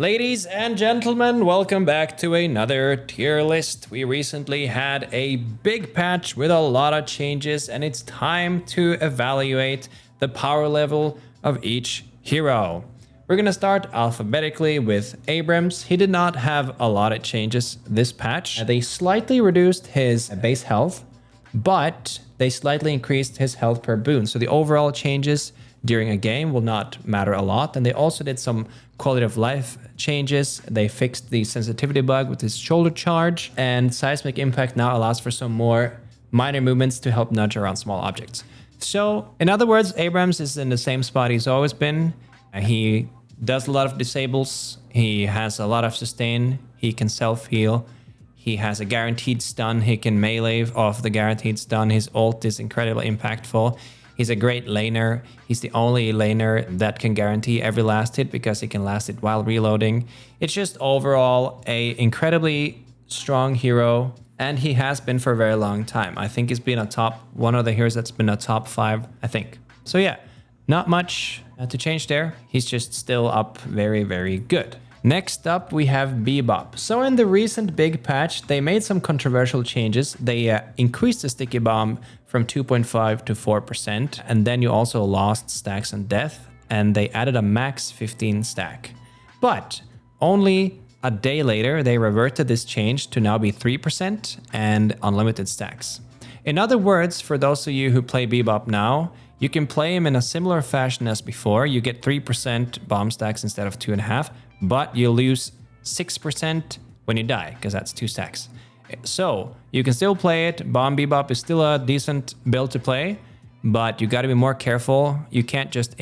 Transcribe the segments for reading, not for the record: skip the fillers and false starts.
Ladies and gentlemen, welcome back to another tier list. We recently had a big patch with a lot of changes, and it's time to evaluate the power level of each hero. We're gonna start alphabetically with Abrams. He did not have a lot of changes this patch. They slightly reduced his base health, but they slightly increased his health per boon. So the overall changes during a game will not matter a lot. And they also did some quality of life changes. They fixed the sensitivity bug with his shoulder charge, and seismic impact now allows for some more minor movements to help nudge around small objects. So in other words, Abrams is in the same spot he's always been. He does a lot of disables. He has a lot of sustain. He can self-heal. He has a guaranteed stun. He can melee off the guaranteed stun. His ult is incredibly impactful. He's a great laner. He's the only laner that can guarantee every last hit because he can last it while reloading. It's just overall a incredibly strong hero, and he has been for a very long time. I think he's been one of the heroes that's been a top 5, I think. So yeah, not much to change there. He's just still up very, very good. Next up, we have Bebop. So in the recent big patch, they made some controversial changes. They increased the sticky bomb from 2.5 to 4%. And then you also lost stacks on death. And they added a max 15 stack. But only a day later, they reverted this change to now be 3% and unlimited stacks. In other words, for those of you who play Bebop now, you can play him in a similar fashion as before. You get 3% bomb stacks instead of 2.5%. But you lose 6% when you die, because that's 2 stacks. So you can still play it. Bomb Bebop is still a decent build to play, but you got to be more careful. You can't just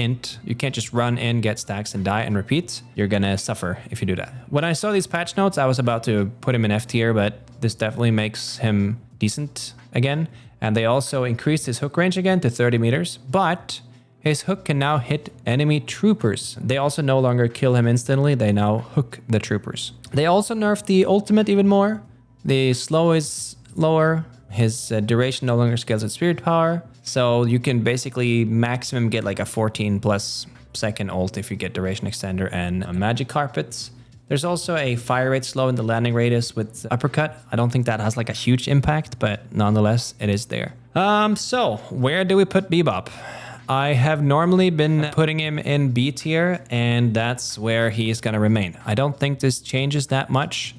run in, get stacks and die and repeat. You're gonna suffer if you do that. When I saw these patch notes, I was about to put him in F tier, but this definitely makes him decent again. And they also increased his hook range again to 30 meters, but his hook can now hit enemy troopers. They also no longer kill him instantly, they now hook the troopers. They also nerfed the ultimate even more. The slow is lower, his duration no longer scales with spirit power, so you can basically maximum get like a 14+ second ult if you get duration extender and magic carpets. There's also a fire rate slow in the landing radius with uppercut. I don't think that has like a huge impact, but nonetheless, it is there. So where do we put Bebop? I have normally been putting him in B tier, and that's where he's gonna remain. I don't think this changes that much.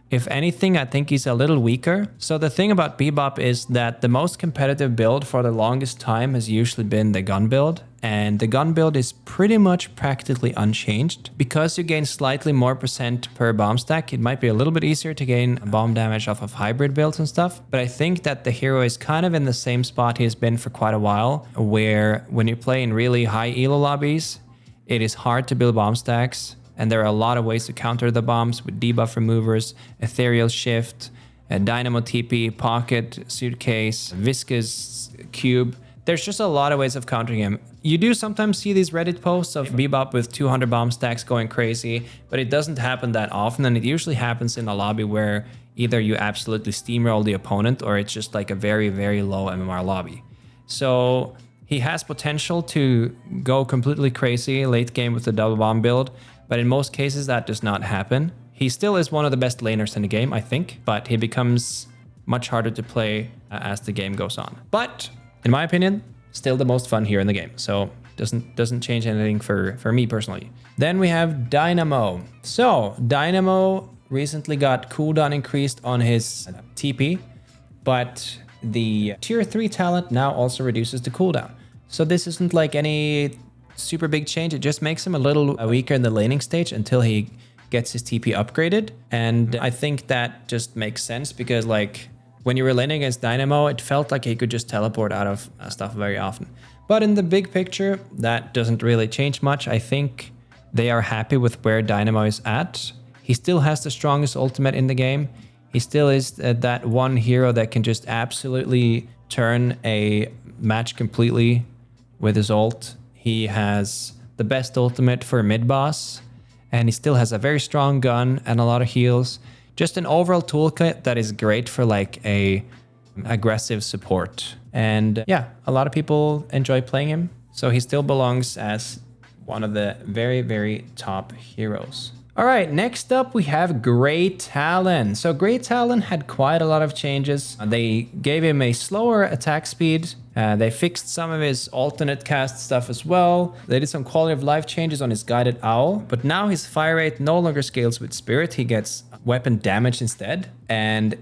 If anything, I think he's a little weaker. So the thing about Bebop is that the most competitive build for the longest time has usually been the gun build. And the gun build is pretty much practically unchanged. Because you gain slightly more % per bomb stack, it might be a little bit easier to gain bomb damage off of hybrid builds and stuff. But I think that the hero is kind of in the same spot he has been for quite a while, where when you play in really high elo lobbies, it is hard to build bomb stacks. And there are a lot of ways to counter the bombs with debuff removers, ethereal shift, Dynamo TP, pocket, suitcase, Viscous, cube. There's just a lot of ways of countering him. You do sometimes see these Reddit posts of Bebop with 200 bomb stacks going crazy, but it doesn't happen that often, and it usually happens in a lobby where either you absolutely steamroll the opponent or it's just like a very, very low MMR lobby. So he has potential to go completely crazy late game with the double bomb build, but in most cases that does not happen. He still is one of the best laners in the game, I think, but he becomes much harder to play as the game goes on. But in my opinion, still the most fun here in the game. So doesn't change anything for me personally. Then we have Dynamo. So Dynamo recently got cooldown increased on his TP, but the tier 3 talent now also reduces the cooldown. So this isn't like any super big change. It just makes him a little weaker in the laning stage until he gets his TP upgraded. And I think that just makes sense because like when you were laning against Dynamo, it felt like he could just teleport out of stuff very often. But in the big picture, that doesn't really change much. I think they are happy with where Dynamo is at. He still has the strongest ultimate in the game. He still is that one hero that can just absolutely turn a match completely with his ult. He has the best ultimate for mid-boss, and he still has a very strong gun and a lot of heals. Just an overall toolkit that is great for like a aggressive support. And yeah, a lot of people enjoy playing him. So he still belongs as one of the very, very top heroes. All right, next up we have Great Talon. So Great Talon had quite a lot of changes. They gave him a slower attack speed. They fixed some of his alternate cast stuff as well. They did some quality of life changes on his guided owl, but now his fire rate no longer scales with spirit. He gets weapon damage instead. And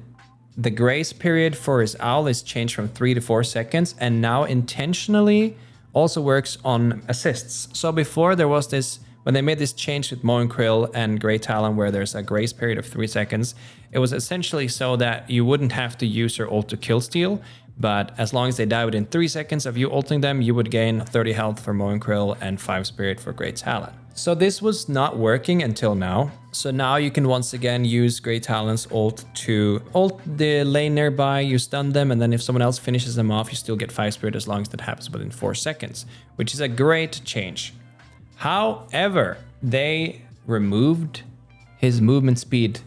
the grace period for his owl is changed from 3 to 4 seconds, and now intentionally also works on assists. So before there was this, when they made this change with Mo and Krill and Great Talon, where there's a grace period of 3 seconds, it was essentially so that you wouldn't have to use your ult to kill steal, but as long as they die within 3 seconds of you ulting them, you would gain 30 health for Mo and Krill and 5 spirit for Great Talon. So this was not working until now. So now you can once again use Great Talon's ult to ult the lane nearby, you stun them, and then if someone else finishes them off, you still get 5 spirit as long as that happens within 4 seconds, which is a great change. However, they removed his movement speed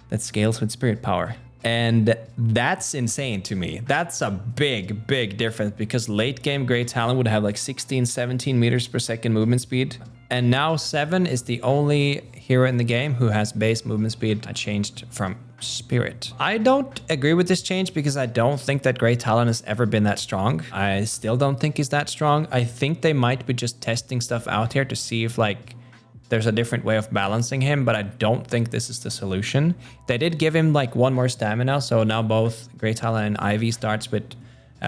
that scales with spirit power. And that's insane to me. That's a big, big difference, because late game Great Talon would have like 16, 17 meters per second movement speed. And now 7 is the only hero in the game who has base movement speed changed from spirit. I don't agree with this change because I don't think that Great Talon has ever been that strong. I still don't think he's that strong. I think they might be just testing stuff out here to see if like there's a different way of balancing him, but I don't think this is the solution. They did give him like 1 more stamina, so now both Great Talon and Ivy starts with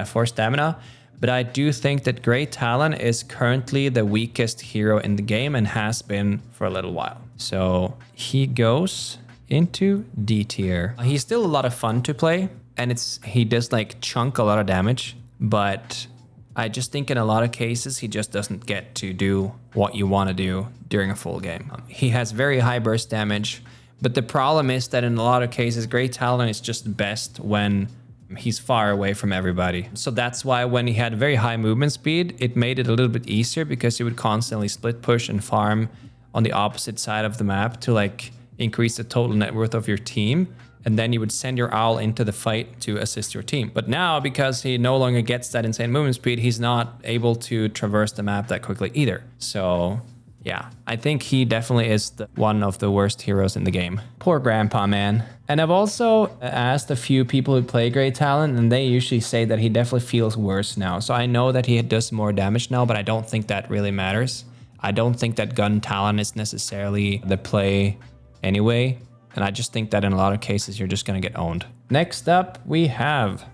4 stamina. But I do think that Great Talon is currently the weakest hero in the game and has been for a little while. So he goes into D tier. He's still a lot of fun to play, and he does like chunk a lot of damage, but I just think in a lot of cases, he just doesn't get to do what you want to do during a full game. He has very high burst damage, but the problem is that in a lot of cases, Great Talon is just best when he's far away from everybody. So that's why when he had very high movement speed, it made it a little bit easier because he would constantly split push and farm on the opposite side of the map to like increase the total net worth of your team. And then you would send your owl into the fight to assist your team. But now, because he no longer gets that insane movement speed, he's not able to traverse the map that quickly either. So yeah, I think he definitely is one of the worst heroes in the game. Poor grandpa, man. And I've also asked a few people who play Great Talon, and they usually say that he definitely feels worse now. So I know that he does more damage now, but I don't think that really matters. I don't think that gun Talon is necessarily the play anyway. And I just think that in a lot of cases, you're just going to get owned. Next up, we have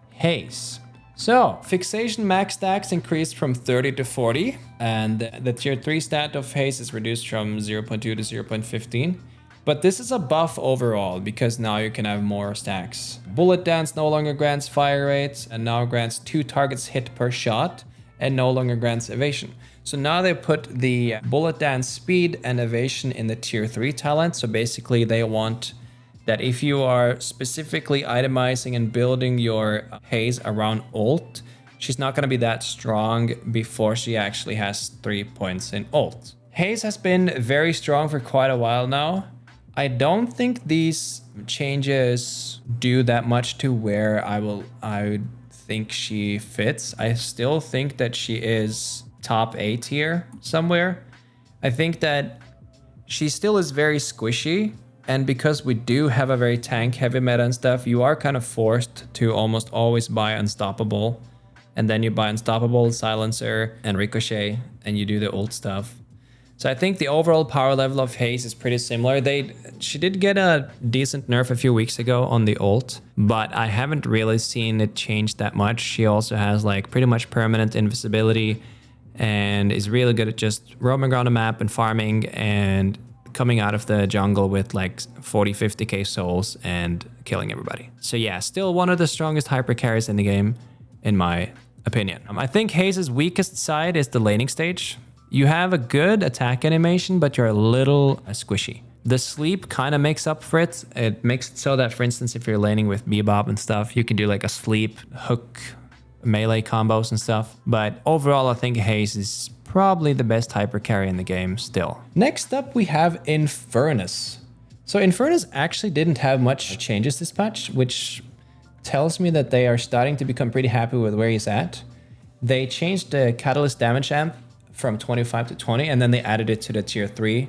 Haze. So, fixation max stacks increased from 30 to 40. And the tier 3 stat of Haze is reduced from 0.2 to 0.15. But this is a buff overall, because now you can have more stacks. Bullet Dance no longer grants fire rates, and now grants 2 targets hit per shot, and no longer grants evasion. So now they put the Bullet Dance speed and evasion in the tier 3 talent. So basically they want that if you are specifically itemizing and building your Haze around ult, she's not going to be that strong before she actually has 3 points in ult. Haze has been very strong for quite a while now. I don't think these changes do that much to where I would think she fits. I still think that she is top A tier somewhere. I think that she still is very squishy, and because we do have a very tank heavy meta and stuff, you are kind of forced to almost always buy Unstoppable, and then you buy Unstoppable, Silencer, and Ricochet, and you do the ult stuff. So I think the overall power level of Haze is pretty similar. She did get a decent nerf a few weeks ago on the ult, but I haven't really seen it change that much. She also has like pretty much permanent invisibility, and is really good at just roaming around the map and farming and coming out of the jungle with like 40, 50k souls and killing everybody. So yeah, still one of the strongest hyper carries in the game, in my opinion. I think Haze's weakest side is the laning stage. You have a good attack animation, but you're a little squishy. The sleep kind of makes up for it. It makes it so that, for instance, if you're laning with Bebop and stuff, you can do like a sleep hook melee combos and stuff. But overall, I think Haze is probably the best hyper carry in the game still. Next up, we have Infernus. So Infernus actually didn't have much changes this patch, which tells me that they are starting to become pretty happy with where he's at. They changed the Catalyst damage amp from 25 to 20, and then they added it to the tier 3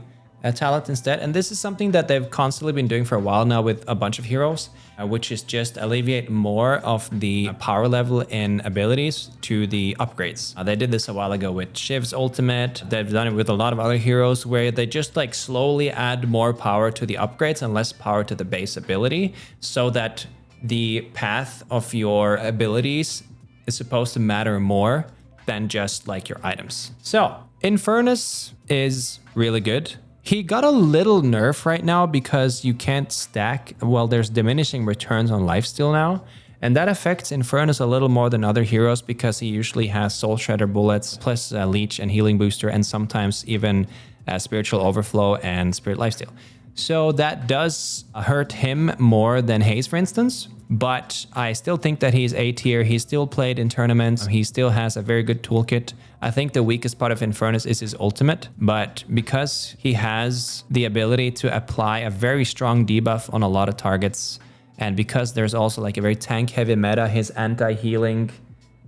talent instead. And this is something that they've constantly been doing for a while now with a bunch of heroes, which is just alleviate more of the power level in abilities to the upgrades. They did this a while ago with Shiv's ultimate. They've done it with a lot of other heroes where they just like slowly add more power to the upgrades and less power to the base ability, so that the path of your abilities is supposed to matter more than just like your items. So Infernus is really good. He got a little nerf right now because you can't stack. Well, there's diminishing returns on lifesteal now. And that affects Infernus a little more than other heroes because he usually has Soul Shredder bullets, plus Leech and Healing Booster, and sometimes even Spiritual Overflow and Spirit Lifesteal. So that does hurt him more than Haze, for instance. But I still think that he's A tier. He's still played in tournaments. He still has a very good toolkit. I think the weakest part of Infernus is his ultimate, but because he has the ability to apply a very strong debuff on a lot of targets, and because there's also like a very tank heavy meta, his anti-healing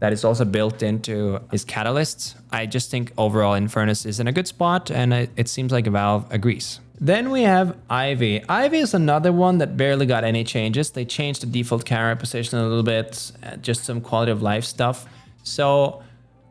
that is also built into his catalysts, I just think overall Infernus is in a good spot, and it seems like Valve agrees. Then we have Ivy. Ivy is another one that barely got any changes. They changed the default camera position a little bit, just some quality of life stuff. So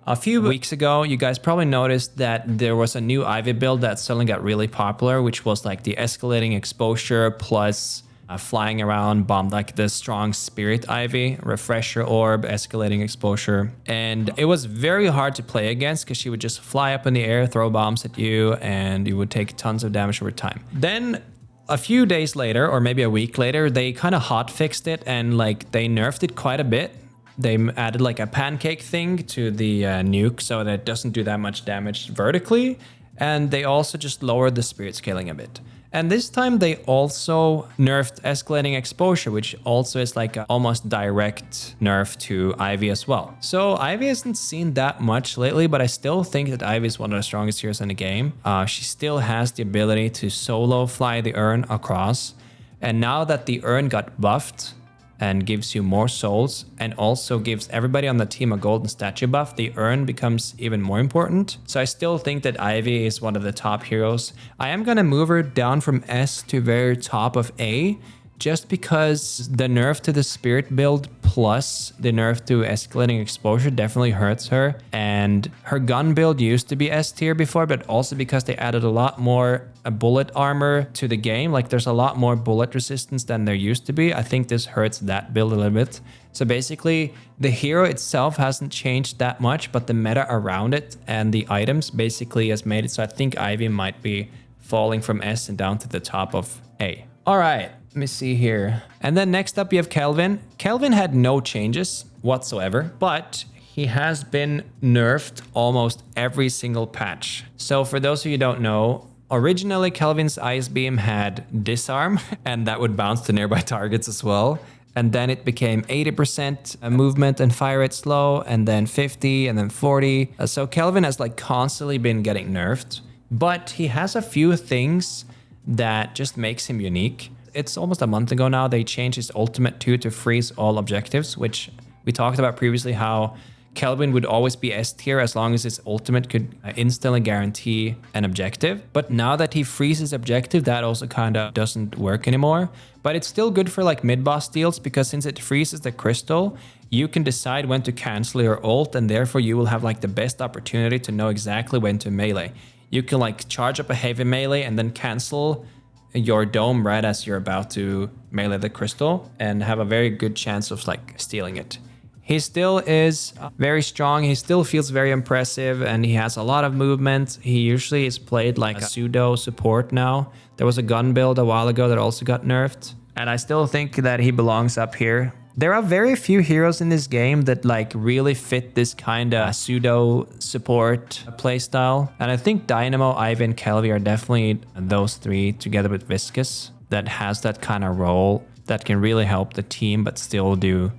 a few weeks ago, you guys probably noticed that there was a new Ivy build that suddenly got really popular, which was like the escalating exposure plus flying around bomb, like the strong spirit Ivy, refresher orb, escalating exposure. And it was very hard to play against because she would just fly up in the air, throw bombs at you, and you would take tons of damage over time. Then a few days later, or maybe a week later, they kind of hot fixed it and like they nerfed it quite a bit. They added like a pancake thing to the nuke so that it doesn't do that much damage vertically. And they also just lowered the spirit scaling a bit. And this time they also nerfed escalating exposure, which also is like an almost direct nerf to Ivy as well. So Ivy hasn't seen that much lately, but I still think that Ivy is one of the strongest heroes in the game. She still has the ability to solo fly the urn across. And now that the urn got buffed and gives you more souls and also gives everybody on the team a golden statue buff, the urn becomes even more important. So I still think that Ivy is one of the top heroes. I am gonna move her down from S to very top of A, just because the nerf to the spirit build plus the nerf to escalating exposure definitely hurts her. And her gun build used to be S tier before, but also because they added a lot more bullet armor to the game. Like there's a lot more bullet resistance than there used to be. I think this hurts that build a little bit. So basically the hero itself hasn't changed that much, but the meta around it and the items basically has made it. So I think Ivy might be falling from S and down to the top of A. All right. Let me see here. And then next up you have Kelvin. Kelvin had no changes whatsoever, but he has been nerfed almost every single patch. So for those of you who don't know, originally Kelvin's Ice Beam had disarm and that would bounce to nearby targets as well. And then it became 80% movement and fire rate slow, and then 50 and then 40. So Kelvin has like constantly been getting nerfed, but he has a few things that just makes him unique. It's almost a month ago now, they changed his ultimate to freeze all objectives, which we talked about previously, how Kelvin would always be S tier as long as his ultimate could instantly guarantee an objective. But now that he freezes objective, that also kind of doesn't work anymore. But it's still good for like mid-boss deals, because since it freezes the crystal, you can decide when to cancel your ult, and therefore you will have like the best opportunity to know exactly when to melee. You can like charge up a heavy melee and then cancel your dome right as you're about to melee the crystal and have a very good chance of like stealing it. He still is very strong. He still feels very impressive and he has a lot of movement. He usually is played like a pseudo support now. There was a gun build a while ago that also got nerfed, and I still think that he belongs up here. There are very few heroes in this game that like really fit this kind of pseudo support playstyle. And I think Dynamo, Ivy, and Kelvin are definitely those three together with Viscous that has that kind of role that can really help the team but still do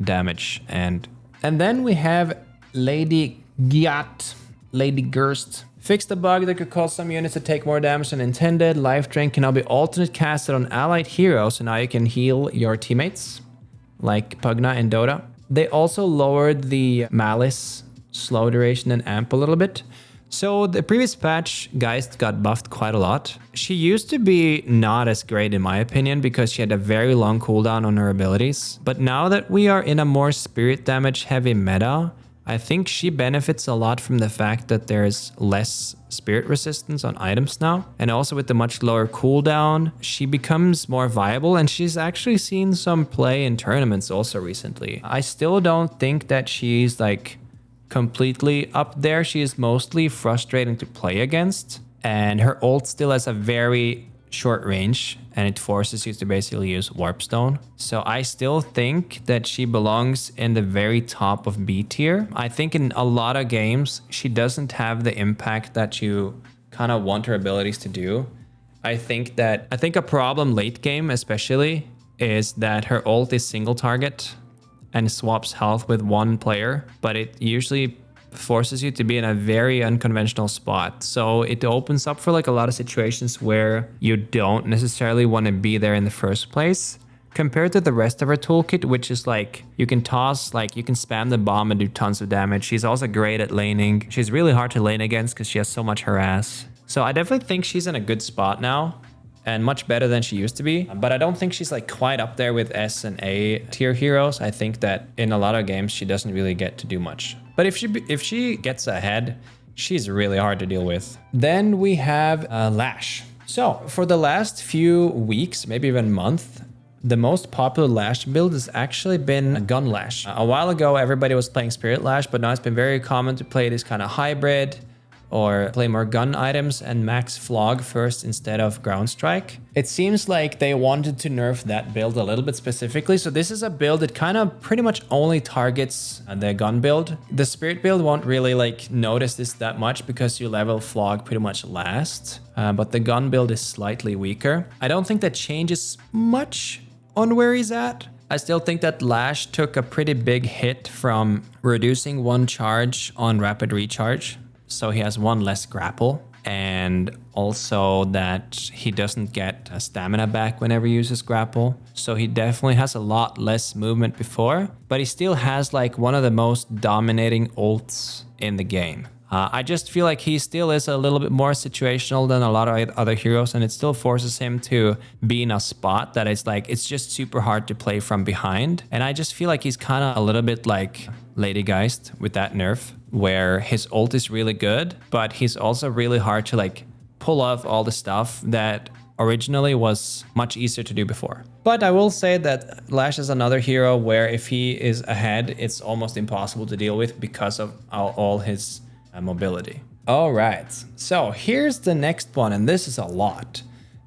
damage. And then we have Lady Gerst. Fixed a bug that could cause some units to take more damage than intended. Life Drain can now be alternate casted on allied heroes, so now you can heal your teammates, like Pugna and Dota. They also lowered the Malice slow duration and amp a little bit. So the previous patch, Geist got buffed quite a lot. She used to be not as great in my opinion because she had a very long cooldown on her abilities. But now that we are in a more spirit damage heavy meta, I think she benefits a lot from the fact that there's less spirit resistance on items now. And also with the much lower cooldown, she becomes more viable, and she's actually seen some play in tournaments also recently. I still don't think that she's like completely up there. She is mostly frustrating to play against, and her ult still has a very short range and it forces you to basically use warp stone. So I still think that she belongs in the very top of B tier. I think in a lot of games she doesn't have the impact that you kind of want her abilities to do. I think a problem late game especially is that her ult is single target and swaps health with one player, but it usually forces you to be in a very unconventional spot. So it opens up for like a lot of situations where you don't necessarily want to be there in the first place, compared to the rest of her toolkit, which is like you can toss, like you can spam the bomb and do tons of damage. She's also great at laning. She's really hard to lane against because she has so much harass. So I definitely think she's in a good spot now, and much better than she used to be. But I don't think she's like quite up there with S and A tier heroes. I think that in a lot of games, she doesn't really get to do much. But if she gets ahead, she's really hard to deal with. Then we have Lash. So for the last few weeks, maybe even month, the most popular Lash build has actually been Gun Lash. A while ago, everybody was playing Spirit Lash, but now it's been very common to play this kind of hybrid, or play more gun items and max Flog first instead of Ground Strike. It seems like they wanted to nerf that build a little bit specifically. So this is a build that kind of pretty much only targets the gun build. The Spirit build won't really like notice this that much because you level Flog pretty much last. But the gun build is slightly weaker. I don't think that changes much on where he's at. I still think that Lash took a pretty big hit from reducing one charge on rapid recharge. So he has one less grapple, and also that he doesn't get a stamina back whenever he uses grapple. So he definitely has a lot less movement before, but he still has like one of the most dominating ults in the game. I just feel like he still is a little bit more situational than a lot of other heroes, and it still forces him to be in a spot that is like, it's just super hard to play from behind. And I just feel like he's kind of a little bit like Lady Geist with that nerf, where his ult is really good, but he's also really hard to like pull off all the stuff that originally was much easier to do before. But I will say that Lash is another hero where if he is ahead, it's almost impossible to deal with because of all his mobility. All right, so here's the next one, and this is a lot.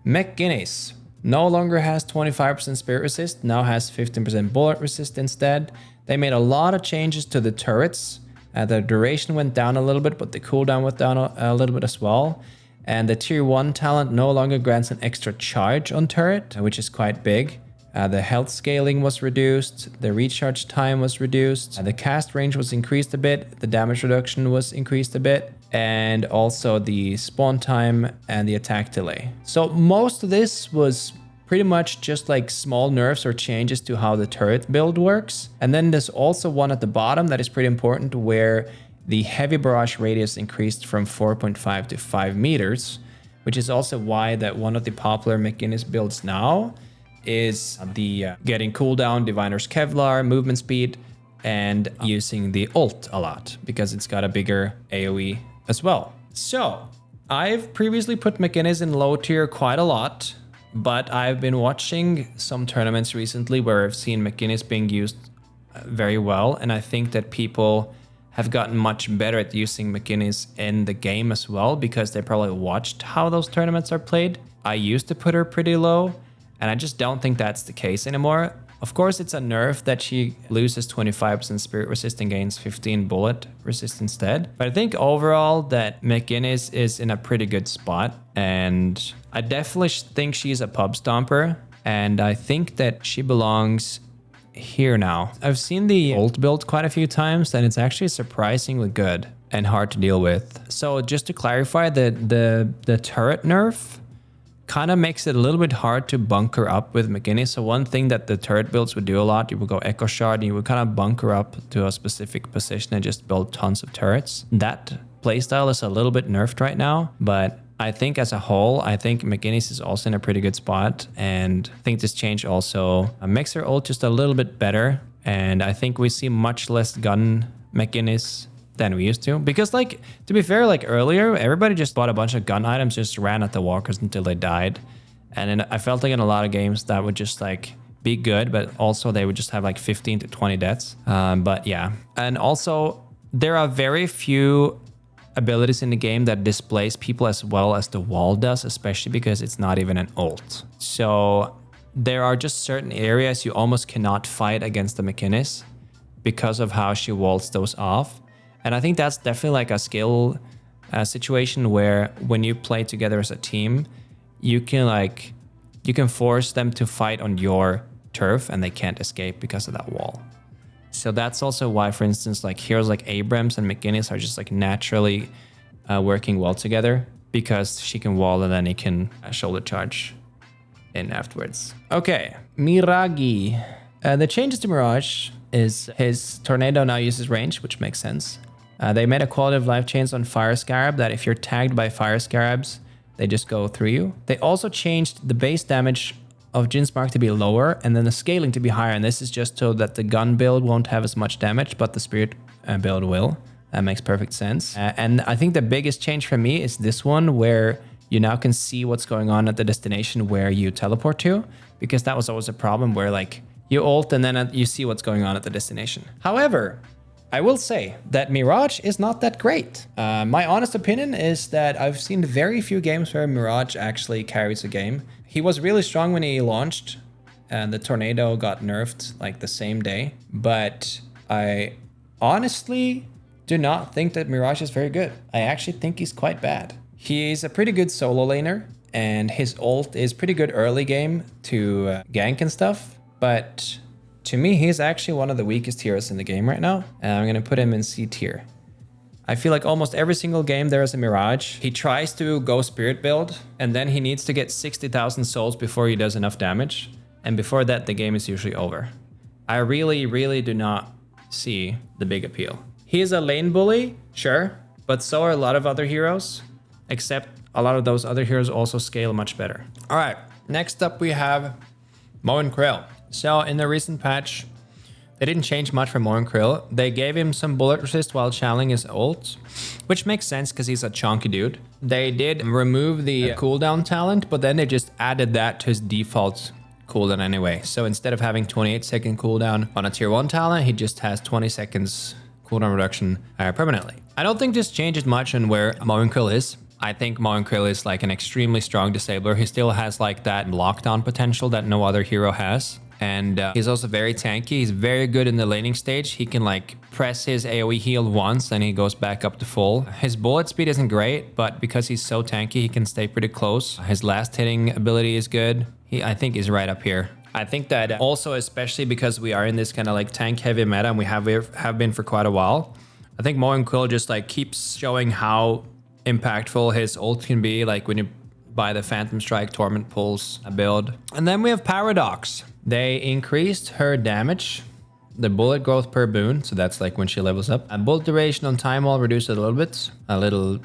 McGinnis no longer has 25% spirit resist, now has 15% bullet resist instead. They made a lot of changes to the turrets. The duration went down a little bit, but the cooldown went down a little bit as well. And the tier 1 talent no longer grants an extra charge on turret, which is quite big. The health scaling was reduced, the recharge time was reduced, the cast range was increased a bit, the damage reduction was increased a bit, and also the spawn time and the attack delay. So most of this was pretty much just like small nerfs or changes to how the turret build works. And then there's also one at the bottom that is pretty important, where the heavy barrage radius increased from 4.5 to 5 meters, which is also why that one of the popular McGinnis builds now is the getting cooldown, Diviner's Kevlar, movement speed, and using the ult a lot because it's got a bigger AoE as well. So I've previously put McGinnis in low tier quite a lot, but I've been watching some tournaments recently where I've seen McGinnis being used very well, and I think that people have gotten much better at using McGinnis in the game as well because they probably watched how those tournaments are played. I used to put her pretty low, and I just don't think that's the case anymore. Of course, it's a nerf that she loses 25% spirit resist and gains 15 bullet resist instead. But I think overall that McGinnis is in a pretty good spot. And I definitely think she's a pub stomper. And I think that she belongs here now. I've seen the ult build quite a few times, and it's actually surprisingly good and hard to deal with. So just to clarify, the turret nerf kind of makes it a little bit hard to bunker up with McGinnis. So one thing that the turret builds would do a lot, you would go Echo Shard and you would kind of bunker up to a specific position and just build tons of turrets. That playstyle is a little bit nerfed right now, but I think as a whole, I think McGinnis is also in a pretty good spot. And I think this change also makes her ult just a little bit better. And I think we see much less gun McGinnis than we used to. Because like, to be fair, like earlier, everybody just bought a bunch of gun items, just ran at the walkers until they died. And then I felt like in a lot of games that would just like be good, but also they would just have like 15 to 20 deaths. But yeah. And also there are very few abilities in the game that displace people as well as the wall does, especially because it's not even an ult. So there are just certain areas you almost cannot fight against the McGinnis because of how she walls those off. And I think that's definitely like a skill situation where when you play together as a team, you can force them to fight on your turf and they can't escape because of that wall. So that's also why, for instance, like heroes like Abrams and McGinnis are just like naturally working well together, because she can wall and then he can shoulder charge in afterwards. Okay, Mirage. The changes to Mirage is his tornado now uses range, which makes sense. They made a quality of life change on Fire Scarab that if you're tagged by Fire Scarabs, they just go through you. They also changed the base damage of Jin's Mark to be lower and then the scaling to be higher. And this is just so that the gun build won't have as much damage, but the spirit build will. That makes perfect sense. And I think the biggest change for me is this one, where you now can see what's going on at the destination where you teleport to, because that was always a problem where like you ult and then you see what's going on at the destination. However, I will say that Mirage is not that great. My honest opinion is that I've seen very few games where Mirage actually carries a game. He was really strong when he launched and the tornado got nerfed like the same day. But I honestly do not think that Mirage is very good. I actually think he's quite bad. He's a pretty good solo laner and his ult is pretty good early game to gank and stuff. But to me, he's actually one of the weakest heroes in the game right now. And I'm going to put him in C tier. I feel like almost every single game there is a Mirage. He tries to go spirit build and then he needs to get 60,000 souls before he does enough damage. And before that, the game is usually over. I really, really do not see the big appeal. He is a lane bully, sure, but so are a lot of other heroes, except a lot of those other heroes also scale much better. All right, next up we have Mo and Krill. So in the recent patch, they didn't change much for Mo and Krill. They gave him some bullet resist while channeling his ult, which makes sense because he's a chunky dude. They did remove the cooldown talent, but then they just added that to his default cooldown anyway. So instead of having 28-second cooldown on a tier 1 talent, he just has 20 seconds cooldown reduction permanently. I don't think this changes much in where Mo and Krill is. I think Mo and Krill is like an extremely strong disabler. He still has like that lockdown potential that no other hero has. And he's also very tanky. He's very good in the laning stage. He can like press his AoE heal once and he goes back up to full. His bullet speed isn't great, but because he's so tanky, he can stay pretty close. His last hitting ability is good. I think is right up here. I think that also, especially because we are in this kind of like tank heavy meta and we have been for quite a while, I think Mo and Krill just like keeps showing how impactful his ult can be, like when you buy the Phantom Strike Torment Pulse build. And then we have Paradox. They increased her damage, the bullet growth per boon, so that's like when she levels up. A bullet duration on time wall reduced it a little bit. A little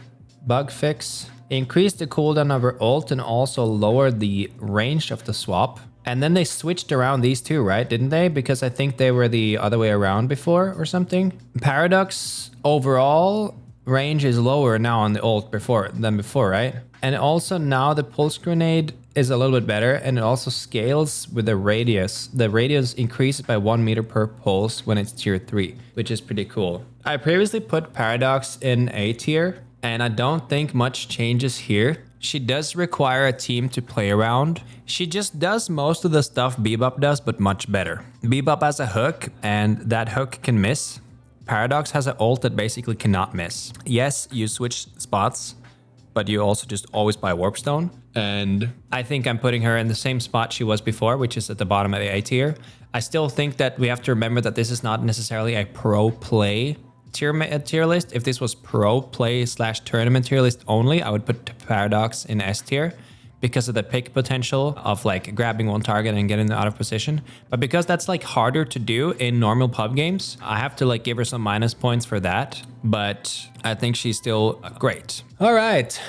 bug fix. Increased the cooldown of her ult and also lowered the range of the swap. And then they switched around these two, right? Didn't they? Because I think they were the other way around before or something. Paradox overall range is lower now on the ult than before, right? And also now the pulse grenade is a little bit better and it also scales with the radius. The radius increases by 1 meter per pulse when it's tier 3, which is pretty cool. I previously put Paradox in A tier and I don't think much changes here. She does require a team to play around. She just does most of the stuff Bebop does, but much better. Bebop has a hook and that hook can miss. Paradox has an ult that basically cannot miss. Yes, you switch spots, but you also just always buy Warpstone. And I think I'm putting her in the same spot she was before, which is at the bottom of the A tier. I still think that we have to remember that this is not necessarily a pro play tier list. If this was pro play / tournament tier list only, I would put Paradox in S tier because of the pick potential of like grabbing one target and getting out of position. But because that's like harder to do in normal pub games, I have to like give her some minus points for that. But I think she's still great. All right,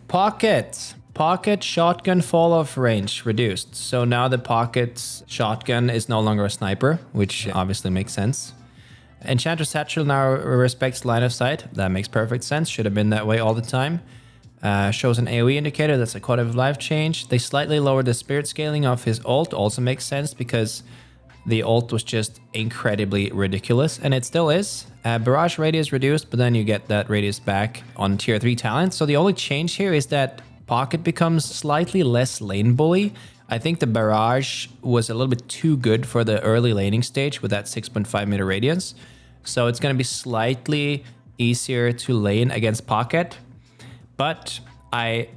Pocket. Pocket shotgun fall off range reduced. So now the Pocket's shotgun is no longer a sniper, which obviously makes sense. Enchantress Satchel now respects line of sight. That makes perfect sense. Should have been that way all the time. Shows an AoE indicator. That's a quality of life change. They slightly lowered the spirit scaling of his ult. Also makes sense because the ult was just incredibly ridiculous, and it still is. Barrage radius reduced, but then you get that radius back on tier 3 talent. So the only change here is that Pocket becomes slightly less lane bully. I think the Barrage was a little bit too good for the early laning stage with that 6.5 meter radius. So it's going to be slightly easier to lane against Pocket. But I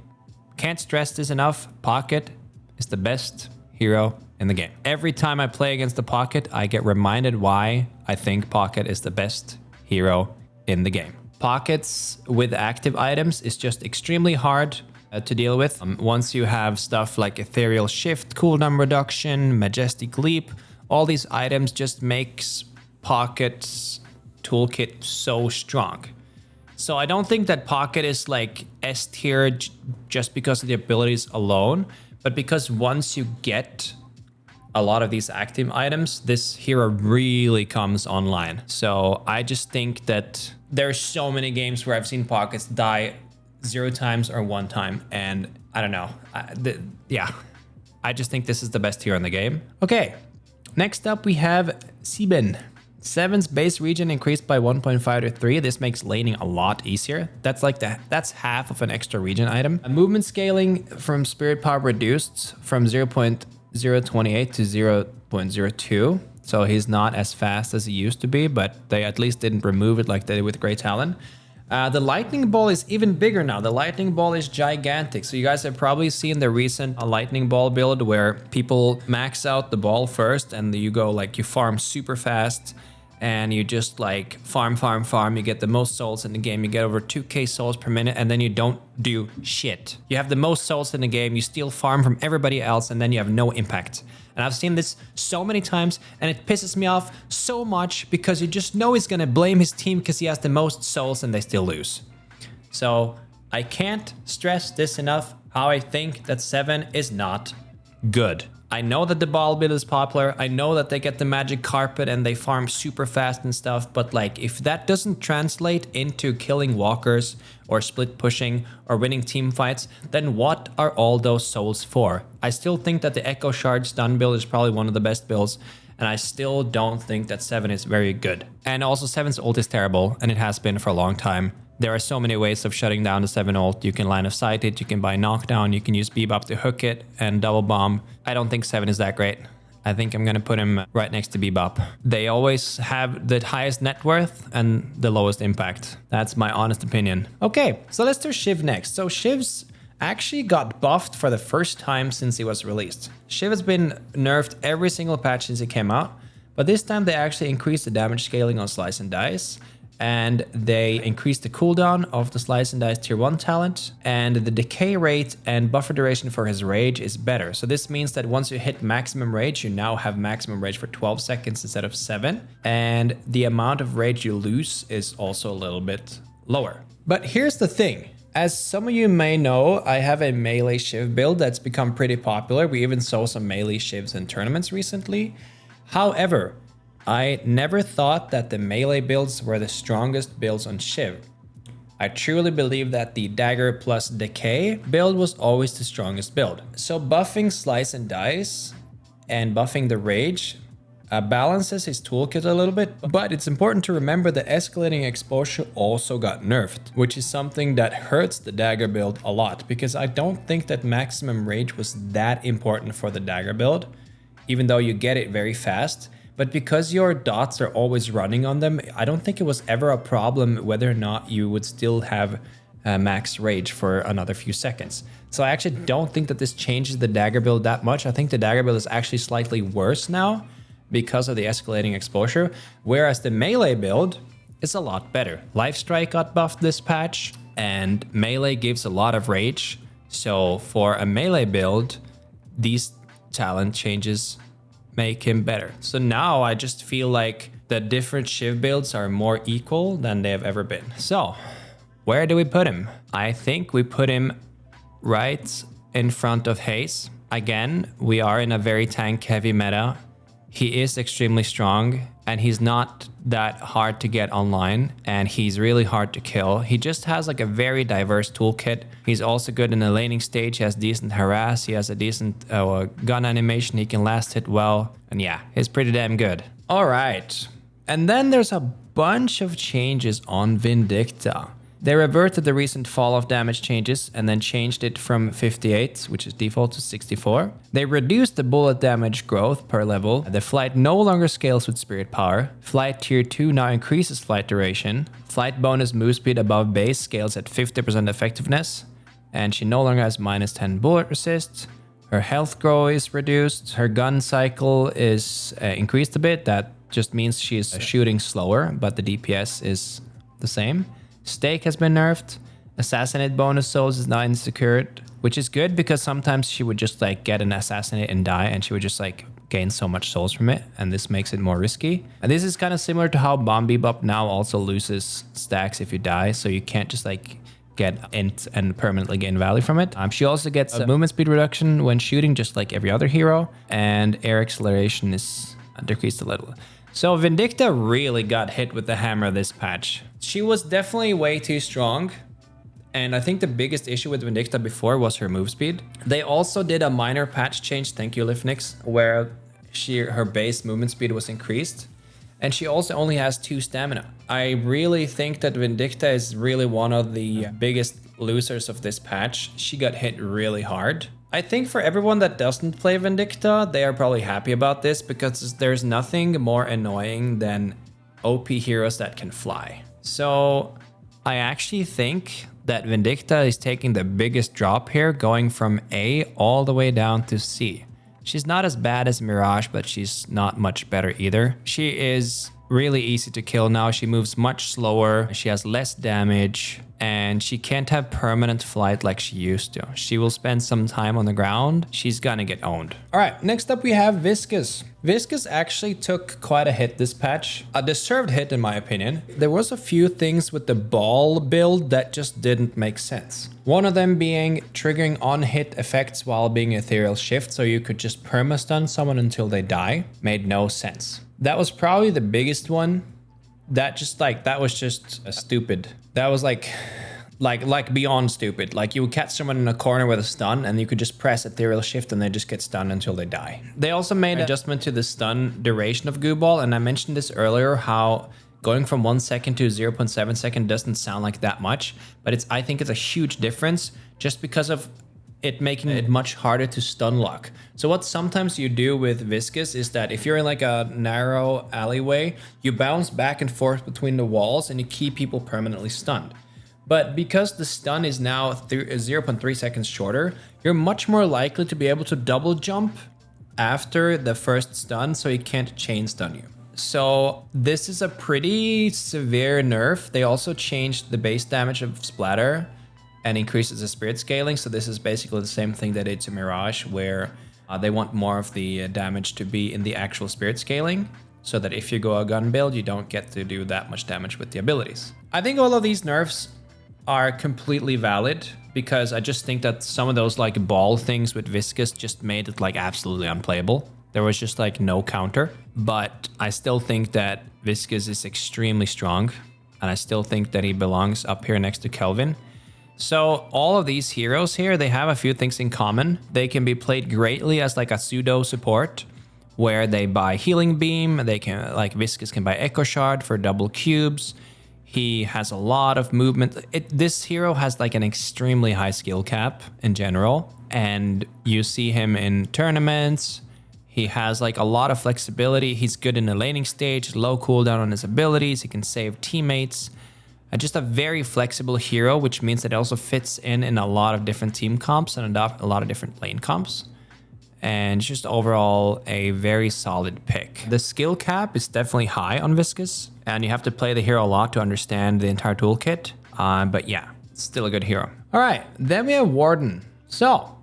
can't stress this enough. Pocket is the best hero in the game. Every time I play against the Pocket, I get reminded why I think Pocket is the best hero in the game. Pockets with active items is just extremely hard to deal with. Once you have stuff like Ethereal Shift, cooldown reduction, Majestic Leap, all these items just makes Pocket's toolkit so strong. So I don't think that Pocket is like S tier just because of the abilities alone, but because once you get a lot of these active items, this hero really comes online. So I just think that there's so many games where I've seen Pockets die 0 times or 1 time, and I don't know. I just think this is the best hero in the game. Okay, next up we have Sieben. 7's base region increased by 1.5 to 3. This makes laning a lot easier. That's like that's half of an extra region item. A movement scaling from spirit power reduced from 0.028 to 0.02. So he's not as fast as he used to be, but they at least didn't remove it like they did with Great Talon. The lightning ball is even bigger now. The lightning ball is gigantic. So you guys have probably seen the recent lightning ball build where people max out the ball first and you go like you farm super fast and you just like farm. You get the most souls in the game. You get over 2k souls per minute and then you don't do shit. You have the most souls in the game. You steal farm from everybody else and then you have no impact. And I've seen this so many times and it pisses me off so much because you just know he's going to blame his team because he has the most souls and they still lose. So I can't stress this enough how I think that 7 is not good. I know that the ball build is popular. I know that they get the magic carpet and they farm super fast and stuff. But like, if that doesn't translate into killing walkers or split pushing or winning team fights, then what are all those souls for? I still think that the Echo Shard stun build is probably one of the best builds. And I still don't think that 7 is very good. And also 7's ult is terrible and it has been for a long time. There are so many ways of shutting down the 7 ult. You can line of sight it, you can buy knockdown, you can use Bebop to hook it and double bomb. I don't think 7 is that great. I think I'm gonna put him right next to Bebop. They always have the highest net worth and the lowest impact. That's my honest opinion. Okay, so let's do Shiv next. So Shiv's actually got buffed for the first time since he was released. Shiv has been nerfed every single patch since it came out, but this time they actually increased the damage scaling on Slice and Dice. And they increased the cooldown of the Slice and Dice tier 1 talent, and the decay rate and buffer duration for his rage is better. So this means that once you hit maximum rage, you now have maximum rage for 12 seconds instead of 7, and the amount of rage you lose is also a little bit lower. But here's the thing. As some of you may know, I have a melee Shiv build that's become pretty popular. We even saw some melee Shivs in tournaments recently. However, I never thought that the melee builds were the strongest builds on Shiv. I truly believe that the dagger plus decay build was always the strongest build. So buffing Slice and Dice and buffing the rage balances his toolkit a little bit, but it's important to remember that escalating exposure also got nerfed, which is something that hurts the dagger build a lot because I don't think that maximum rage was that important for the dagger build, even though you get it very fast. But because your dots are always running on them, I don't think it was ever a problem whether or not you would still have max rage for another few seconds. So I actually don't think that this changes the dagger build that much. I think the dagger build is actually slightly worse now because of the escalating exposure, whereas the melee build is a lot better. Lifestrike got buffed this patch, and melee gives a lot of rage. So for a melee build, these talent changes make him better. So now I just feel like the different Shiv builds are more equal than they have ever been. So where do we put him? I think we put him right in front of Haze. Again, we are in a very tank heavy meta. He is extremely strong and he's not that hard to get online and he's really hard to kill. He just has like a very diverse toolkit. He's also good in the laning stage. He has decent harass. He has a decent gun animation. He can last hit well. And yeah, he's pretty damn good. All right. And then there's a bunch of changes on Vindicta. They reverted the recent fall of damage changes and then changed it from 58, which is default, to 64. They reduced the bullet damage growth per level. The flight no longer scales with spirit power. Flight tier 2 now increases flight duration. Flight bonus move speed above base scales at 50% effectiveness. And she no longer has -10 bullet resist. Her health grow is reduced. Her gun cycle is increased a bit. That just means she's shooting slower, but the DPS is the same. Stake has been nerfed. Assassinate bonus souls is now insecured, which is good because sometimes she would just like get an assassinate and die and she would just like gain so much souls from it, and this makes it more risky. And this is kind of similar to how Bebop now also loses stacks if you die, so you can't just like get int and permanently gain value from it. She also gets a movement speed reduction when shooting, just like every other hero, and air acceleration is decreased a little. So Vindicta really got hit with the hammer this patch. She was definitely way too strong. And I think the biggest issue with Vindicta before was her move speed. They also did a minor patch change, thank you Lifnix, where her base movement speed was increased. And she also only has 2 stamina. I really think that Vindicta is really one of the biggest losers of this patch. She got hit really hard. I think for everyone that doesn't play Vindicta, they are probably happy about this because there's nothing more annoying than OP heroes that can fly. So I actually think that Vindicta is taking the biggest drop here, going from A all the way down to C. She's not as bad as Mirage, but she's not much better either. She is really easy to kill now. She moves much slower. She has less damage. And she can't have permanent flight like she used to. She will spend some time on the ground. She's gonna get owned. All right, next up we have Viscous. Viscous actually took quite a hit this patch. A deserved hit in my opinion. There was a few things with the ball build that just didn't make sense. One of them being triggering on-hit effects while being ethereal shift, so you could just perma-stun someone until they die. Made no sense. That was probably the biggest one. That was just stupid. That was like beyond stupid. Like you would catch someone in a corner with a stun and you could just press ethereal shift and they just get stunned until they die. They also made an adjustment to the stun duration of Goo Ball, and I mentioned this earlier how going from 1 second to 0.7 second doesn't sound like that much, but I think it's a huge difference just because of it making it much harder to stun lock. So what sometimes you do with Viscous is that if you're in like a narrow alleyway, you bounce back and forth between the walls and you keep people permanently stunned. But because the stun is now 0.3 seconds shorter, you're much more likely to be able to double jump after the first stun, so he can't chain stun you. So this is a pretty severe nerf. They also changed the base damage of Splatter and increases the spirit scaling. So this is basically the same thing they did to Mirage, where they want more of the damage to be in the actual spirit scaling, so that if you go a gun build, you don't get to do that much damage with the abilities. I think all of these nerfs are completely valid because I just think that some of those like ball things with Viscous just made it like absolutely unplayable. There was just like no counter, but I still think that Viscous is extremely strong and I still think that he belongs up here next to Kelvin. So all of these heroes here, they have a few things in common. They can be played greatly as like a pseudo support where they buy healing beam. They can, like Viscous can buy echo shard for double cubes. He has a lot of movement. This hero has like an extremely high skill cap in general, and you see him in tournaments. He has like a lot of flexibility. He's good in the laning stage, low cooldown on his abilities. He can save teammates. Just a very flexible hero, which means that it also fits in a lot of different team comps and a lot of different lane comps. And just overall a very solid pick. The skill cap is definitely high on Viscous, and you have to play the hero a lot to understand the entire toolkit. But yeah, it's still a good hero. All right, then we have Warden. So,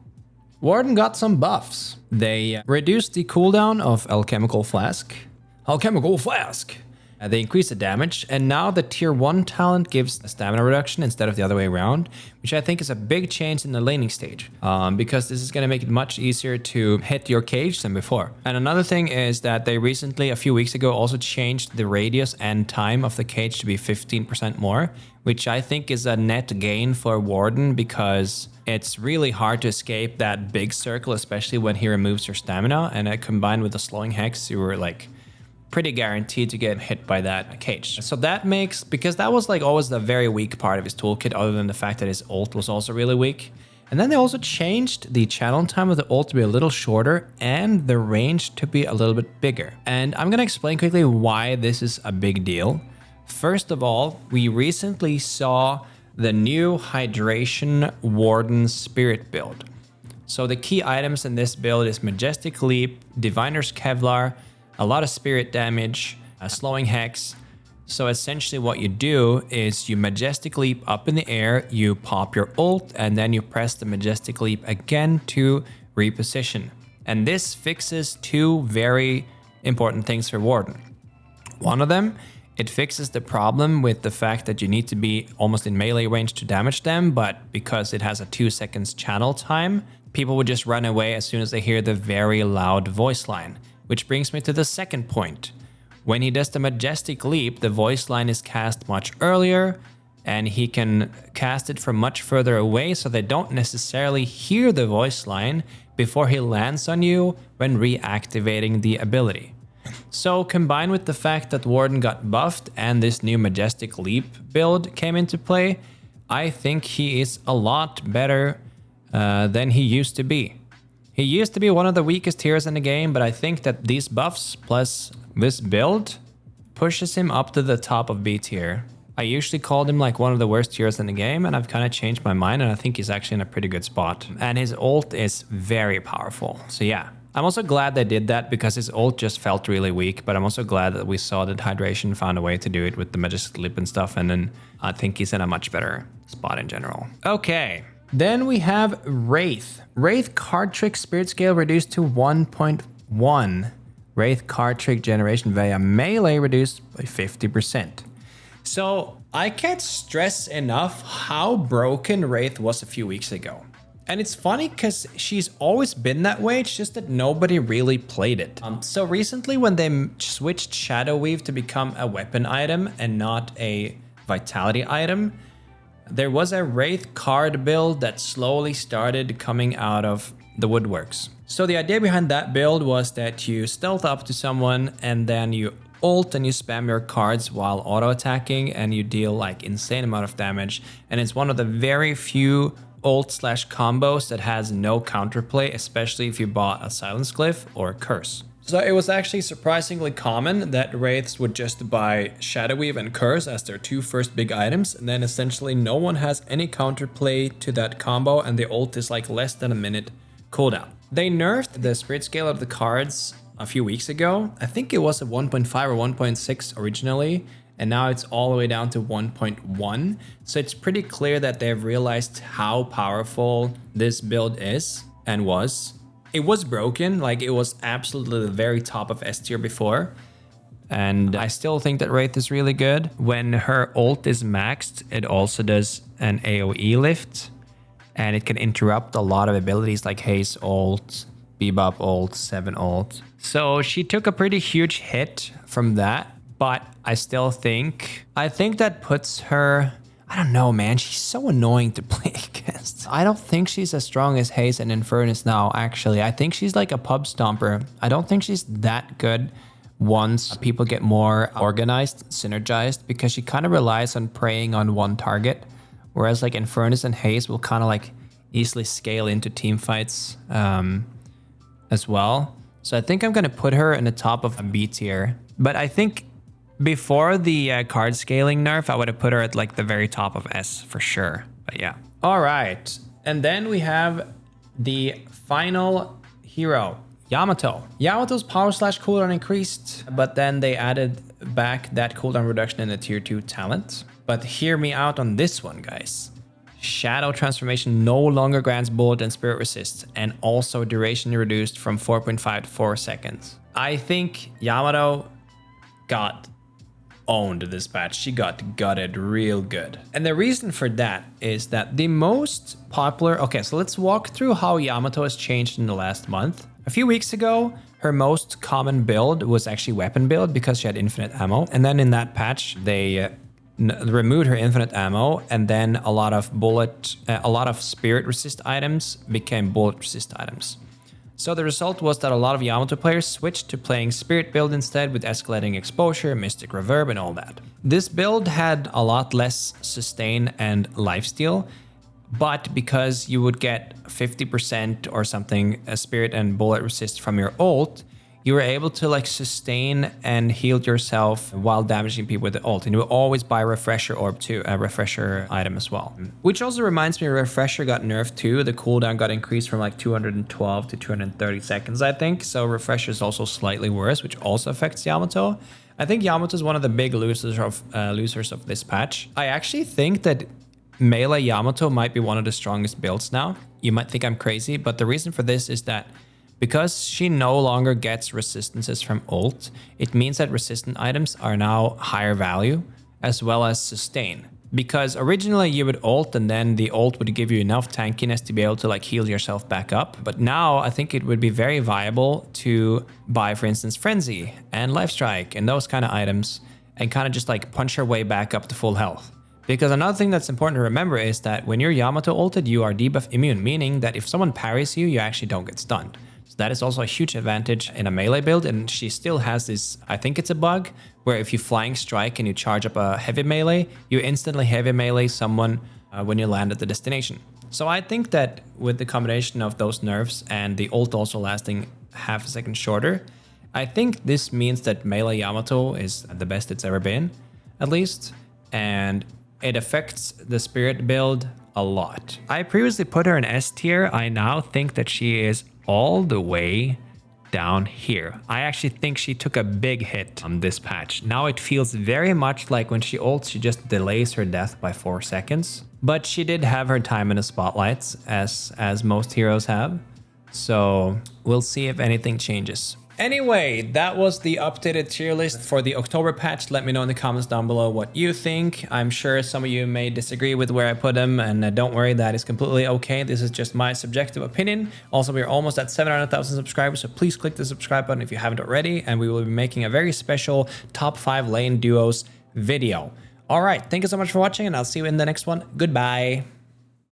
Warden got some buffs. They reduced the cooldown of Alchemical Flask. Alchemical Flask! They increased the damage, and now the tier 1 talent gives a stamina reduction instead of the other way around, which I think is a big change in the laning stage, because this is going to make it much easier to hit your cage than before. And another thing is that they recently, a few weeks ago, also changed the radius and time of the cage to be 15% more, which I think is a net gain for Warden, because it's really hard to escape that big circle, especially when he removes your stamina, and combined with the slowing hex, you were like pretty guaranteed to get hit by that cage. So that makes, because that was like always the very weak part of his toolkit, other than the fact that his ult was also really weak. And then they also changed the channel time of the ult to be a little shorter and the range to be a little bit bigger. And I'm gonna explain quickly why this is a big deal. First of all, we recently saw the new Hydration Warden Spirit build. So the key items in this build is Majestic Leap, Diviner's Kevlar, a lot of spirit damage, a slowing hex. So essentially what you do is you Majestic Leap up in the air, you pop your ult, and then you press the Majestic Leap again to reposition. And this fixes two very important things for Warden. One of them, it fixes the problem with the fact that you need to be almost in melee range to damage them, but because it has a 2 seconds channel time, people would just run away as soon as they hear the very loud voice line. Which brings me to the second point. When he does the Majestic Leap, the voice line is cast much earlier, and he can cast it from much further away, so they don't necessarily hear the voice line before he lands on you when reactivating the ability. So combined with the fact that Warden got buffed and this new Majestic Leap build came into play, I think he is a lot better than he used to be. He used to be one of the weakest heroes in the game, but I think that these buffs plus this build pushes him up to the top of B tier. I usually called him like one of the worst heroes in the game, and I've kind of changed my mind, and I think he's actually in a pretty good spot. And his ult is very powerful. So yeah, I'm also glad they did that because his ult just felt really weak, but I'm also glad that we saw that Hydration found a way to do it with the Majestic Leap and stuff, and then I think he's in a much better spot in general. Okay. Then we have Wraith. Wraith card trick spirit scale reduced to 1.1. Wraith card trick generation via melee reduced by 50%. So I can't stress enough how broken Wraith was a few weeks ago. And it's funny because she's always been that way, it's just that nobody really played it. So recently when they switched Shadow Weave to become a weapon item and not a vitality item, there was a Wraith card build that slowly started coming out of the woodworks. So the idea behind that build was that you stealth up to someone and then you ult and you spam your cards while auto-attacking and you deal like insane amount of damage. And it's one of the very few ult/combos that has no counterplay, especially if you bought a Silence Glyph or a Curse. So it was actually surprisingly common that Wraiths would just buy Shadow Weave and Curse as their two first big items, and then essentially no one has any counterplay to that combo, and the ult is like less than a minute cooldown. They nerfed the spirit scale of the cards a few weeks ago. I think it was at 1.5 or 1.6 originally, and now it's all the way down to 1.1. So it's pretty clear that they've realized how powerful this build is and was. It was broken, like it was absolutely the very top of S tier before. And I still think that Wraith is really good. When her ult is maxed, it also does an AoE lift. And it can interrupt a lot of abilities like Haze ult, Bebop ult, 7 ult. So she took a pretty huge hit from that. But I still think, that puts her, I don't know, man. She's so annoying to play against. I don't think she's as strong as Haze and Infernus now, actually. I think she's like a pub stomper. I don't think she's that good once people get more organized, synergized, because she kind of relies on preying on one target. Whereas like Infernus and Haze will kind of like easily scale into team fights as well. So I think I'm going to put her in the top of a B tier. But I think before the card scaling nerf, I would have put her at like the very top of S for sure. But yeah. All right. And then we have the final hero, Yamato. Yamato's power slash cooldown increased, but then they added back that cooldown reduction in the tier 2 talent. But hear me out on this one, guys. Shadow transformation no longer grants bullet and spirit resist, and also duration reduced from 4.5 to 4 seconds. I think Yamato got owned this patch. She got gutted real good. And the reason for that is that the most popular... Okay, so let's walk through how Yamato has changed in the last month. A few weeks ago, her most common build was actually weapon build because she had infinite ammo. And then in that patch, they removed her infinite ammo, and then a lot of spirit resist items became bullet resist items. So the result was that a lot of Yamato players switched to playing spirit build instead with escalating exposure, mystic reverb, and all that. This build had a lot less sustain and lifesteal, but because you would get 50% or something a spirit and bullet resist from your ult, you were able to like sustain and heal yourself while damaging people with the ult. And you will always buy refresher orb too, a refresher item as well. Which also reminds me, refresher got nerfed too. The cooldown got increased from like 212 to 230 seconds, I think. So refresher is also slightly worse, which also affects Yamato. I think Yamato is one of the big losers of this patch. I actually think that melee Yamato might be one of the strongest builds now. You might think I'm crazy, but the reason for this is that because she no longer gets resistances from ult, it means that resistant items are now higher value as well as sustain. Because originally you would ult and then the ult would give you enough tankiness to be able to like heal yourself back up. But now I think it would be very viable to buy, for instance, Frenzy and Lifestrike and those kind of items and kind of just like punch her way back up to full health. Because another thing that's important to remember is that when you're Yamato ulted, you are debuff immune, meaning that if someone parries you, you actually don't get stunned. That is also a huge advantage in a melee build, and she still has this, I think it's a bug, where if you flying strike and you charge up a heavy melee, you instantly heavy melee someone when you land at the destination. So I think that with the combination of those nerfs and the ult also lasting half a second shorter, I think this means that melee Yamato is the best it's ever been, at least, and it affects the spirit build a lot. I previously put her in S tier. I now think that she is all the way down here. I actually think she took a big hit on this patch. Now it feels very much like when she ults, she just delays her death by 4 seconds. But she did have her time in the spotlights, as most heroes have. So we'll see if anything changes. Anyway, that was the updated tier list for the October patch. Let me know in the comments down below what you think. I'm sure some of you may disagree with where I put them, and don't worry, that is completely okay. This is just my subjective opinion. Also, we're almost at 700,000 subscribers, so please click the subscribe button if you haven't already, and we will be making a very special top 5 lane duos video. All right, thank you so much for watching, and I'll see you in the next one. Goodbye.